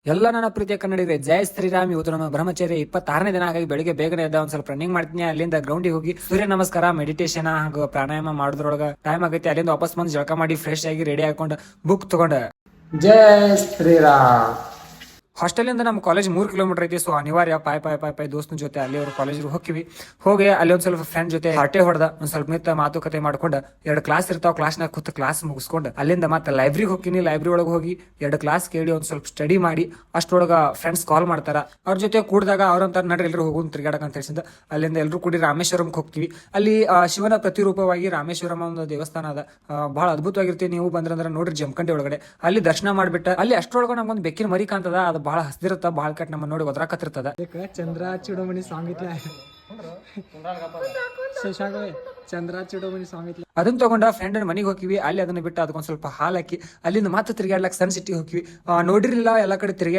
ಎಲ್ಲ ನನ್ನ ಪ್ರೀತಿಯ ಕನ್ನಡಿಗರೇ, ಜೈ ಶ್ರೀರಾಮ್. ಇವತ್ತು ನಮ್ಮ ಬ್ರಹ್ಮಚರ್ಯ 26ನೇ ದಿನ ಆಗಿ ಬೆಳಿಗ್ಗೆ ಬೇಗನೆ ಎದ್ದ ಒಂದ್ ಸ್ವಲ್ಪ ರನ್ನಿಂಗ್ ಮಾಡ್ತೀನಿ. ಅಲ್ಲಿಂದ ಗ್ರೌಂಡಿಗೆ ಹೋಗಿ ಸೂರ್ಯ ನಮಸ್ಕಾರ, ಮೆಡಿಟೇಷನ್ ಹಾಗೂ ಪ್ರಾಣಾಯಾಮ ಮಾಡೋದ್ರೊಳಗ ಟೈಮ್ ಆಗೈತಿ. ಅಲ್ಲಿಂದ ವಾಪಸ್ ಬಂದು ಜಳಕ ಮಾಡಿ ಫ್ರೆಶ್ ಆಗಿ ರೆಡಿ ಹಾಕೊಂಡು ಬುಕ್ ತಗೊಂಡ ಜೈ ಶ್ರೀರಾಮ್. ಹಾಸ್ಟೆಲಿಂದ ನಮ್ಮ ಕಾಲೇಜ್ 3 ಕಿಲೋಮೀಟರ್ ಐತಿ. ಸೊ ಅನಿವಾರ್ಯ ಪಾಯ್ ದೋಸ್ತನ ಜೊತೆ ಅಲ್ಲಿ ಅವ್ರ ಕಾಲೇಜ್ಗೆ ಹೋಗಿವಿ. ಹೋಗಿ ಅಲ್ಲಿ ಒಂದ್ ಸ್ವಲ್ಪ ಫ್ರೆಂಡ್ ಜೊತೆ ಹರಟೆ ಹೊಡೆದ, ಒಂದ್ ಸ್ವಲ್ಪ ನಿಂತ ಮಾತುಕತೆ ಮಾಡ್ಕೊಂಡ 2 ಕ್ಲಾಸ್ ಇರ್ತಾವ, ಕ್ಲಾಸ್ನಾಗ ಕೂತ್ ಕ್ಲಾಸ್ ಮುಗಿಸ್ಕೊಂಡು ಅಲ್ಲಿಂದ ಮತ್ತೆ ಲೈಬ್ರರಿಗೆ ಹೋಗಿನಿ. ಲೈಬ್ರರಿ ಒಳಗೆ ಹೋಗಿ 2 ಕ್ಲಾಸ್ ಕೇಳಿ ಒಂದ್ ಸ್ವಲ್ಪ ಸ್ಟಡಿ ಮಾಡಿ ಅಷ್ಟೊಳಗ ಫ್ರೆಂಡ್ಸ್ ಕಾಲ್ ಮಾಡ್ತಾರ. ಅವ್ರ ಜೊತೆ ಕೂಡಿದಾಗ ಅವ್ರಂತ ನಡ್ರಿ ಎಲ್ರು ಹೋಗೋಣ ತಿರ್ಗಾಡಕ್ ಅಂತ ಹೇಳಿಸಿದ ಅಲ್ಲಿಂದ ಎಲ್ರು ಕೂಡಿ ರಾಮೇಶ್ವರಂಗೆ ಹೋಗ್ತೀವಿ. ಅಲ್ಲಿ ಶಿವನ ಪ್ರತಿರೂಪವಾಗಿ ರಾಮೇಶ್ವರಂ ಒಂದು ದೇವಸ್ಥಾನ ಅದ, ಬಹಳ ಅದ್ಭುತವಾಗಿರ್ತೀವಿ. ನೀವು ಬಂದ್ರಂದ್ರ ನೋಡ್ರಿ ಜಮಖಂಡಿ ಒಳಗಡೆ. ಅಲ್ಲಿ ದರ್ಶನ ಮಾಡ್ಬಿಟ್ಟ ಅಲ್ಲಿ ಅಷ್ಟೊಳಗ ನಮ್ಗೊಂದು ಬೆಕ್ಕಿನ ಮರಿ ಕಾಣ್ತದ. ಅದು ಬಹಳ ಹಸ್ದಿರತ್ತ, ಬಹಳ ಕಟ್ ನಮ್ಮ ನೋಡಿ ಒದ್ರಾಕತ್ತಿರ್ತದ. ಚಂದ್ರ ಚೂಡಮಣಿ ಸಾಂಗಿತ್ಲ ಚಂದ್ರ ಚೂಡಮಣಿ ಸಾಂಗಿತ್ಲ ಅದನ್ನ ತಗೊಂಡ ಫ್ರೆಂಡ್ ಮನೆಗೆ ಹೋಗಿವಿ. ಅಲ್ಲಿ ಅದನ್ನ ಬಿಟ್ಟು ಅದಕ್ಕೊಂದ್ ಸ್ವಲ್ಪ ಹಾಲ್ ಹಾಕಿ ಅಲ್ಲಿಂದ ಮತ್ತೆ ತಿರ್ಗಾಡ್ಲಕ್ ಸನ್ ಸಿಟಿ ಹೋಗಿವಿ. ನೋಡಿರ್ಲಿಲ್ಲ ಎಲ್ಲಾ ಕಡೆ ತಿರ್ಗಾ